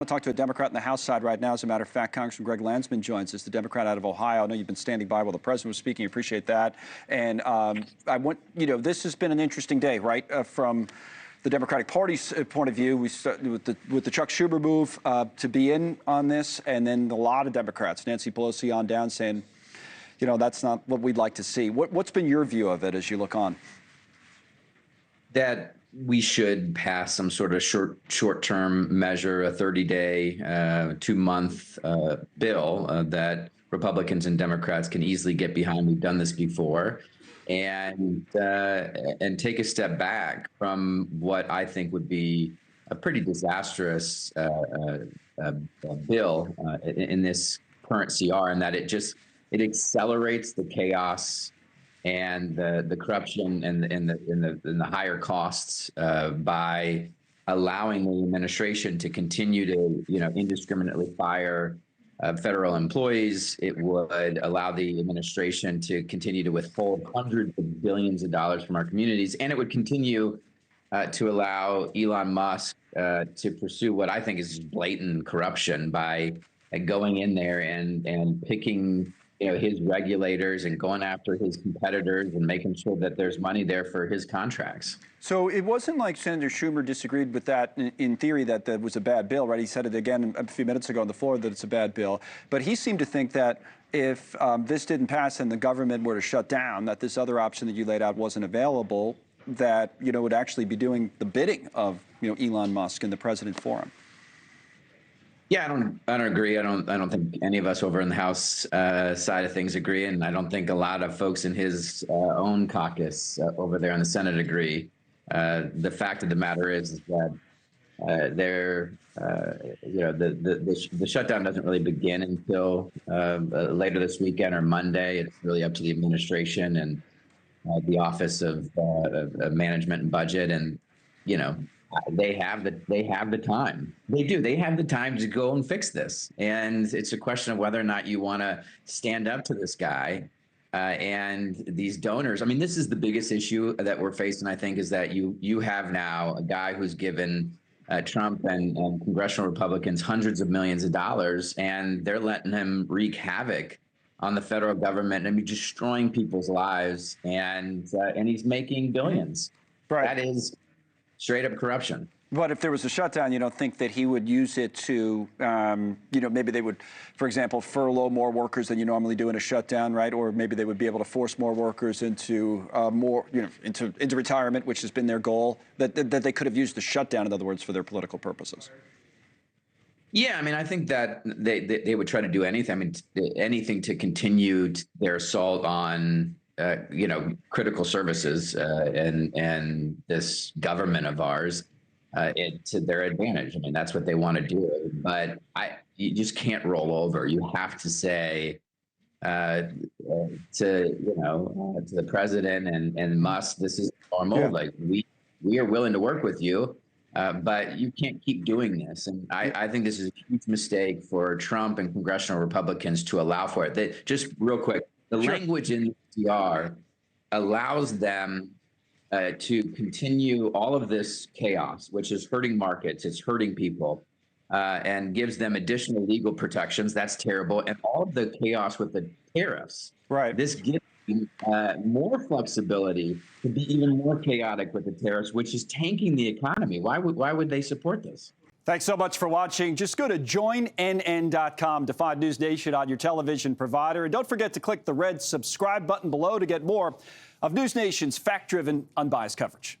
We'll talk to a Democrat on the House side right now. As a matter of fact, Congressman Greg Landsman joins us, the Democrat out of Ohio. I know you've been standing by while the president was speaking. Appreciate that. And this has been an interesting day, right? From the Democratic Party's point of view, we start with the Chuck Schumer move to be in on this, and then a lot of Democrats, Nancy Pelosi on down, saying, you know, that's not what we'd like to see. What's been your view of it as you look on? That we should pass some sort of short-term measure, a 30-day, 2-month bill that Republicans and Democrats can easily get behind. We've done this before, and take a step back from what I think would be a pretty disastrous bill in this current CR, and that it accelerates the chaos and the corruption and the higher costs by allowing the administration to continue to indiscriminately fire federal employees. It would allow the administration to continue to withhold hundreds of billions of dollars from our communities, and it would continue to allow Elon Musk to pursue what I think is blatant corruption by going in there and picking his regulators and going after his competitors and making sure that there's money there for his contracts. So it wasn't like Senator Schumer disagreed with that in theory, that was a bad bill, right? He said it again a few minutes ago on the floor that it's a bad bill. But he seemed to think that if this didn't pass and the government were to shut down, that this other option that you laid out wasn't available, that, would actually be doing the bidding of, Elon Musk and the president for him. Yeah, I don't agree. I don't think any of us over in the House side of things agree, and I don't think a lot of folks in his own caucus over there in the Senate agree. The fact of the matter is that the shutdown doesn't really begin until later this weekend or Monday. It's really up to the administration and the Office of Management and Budget, and they have the time. They do. They have the time to go and fix this. And it's a question of whether or not you want to stand up to this guy and these donors. I mean, this is the biggest issue that we're facing, I think, is that you have now a guy who's given Trump and congressional Republicans hundreds of millions of dollars, and they're letting him wreak havoc on the federal government and be destroying people's lives. And he's making billions. Right. That is straight up corruption. But if there was a shutdown, you don't think that he would use it to, maybe they would, for example, furlough more workers than you normally do in a shutdown, right? Or maybe they would be able to force more workers into into retirement, which has been their goal, that they could have used the shutdown, in other words, for their political purposes. Yeah, I mean, I think that they would try to do anything. I mean, anything to continue their assault on critical services and this government of ours to their advantage. I mean, that's what they want to do. But you just can't roll over. You have to say to the president and Musk, this is normal. Yeah. Like we are willing to work with you, but you can't keep doing this. And I think this is a huge mistake for Trump and congressional Republicans to allow for it. Just real quick. The language in the CR allows them to continue all of this chaos, which is hurting markets, it's hurting people, and gives them additional legal protections. That's terrible. And all of the chaos with the tariffs. Right. This gives them more flexibility to be even more chaotic with the tariffs, which is tanking the economy. Why would they support this? Thanks so much for watching. Just go to joinnn.com to find NewsNation on your television provider. And don't forget to click the red subscribe button below to get more of NewsNation's fact-driven, unbiased coverage.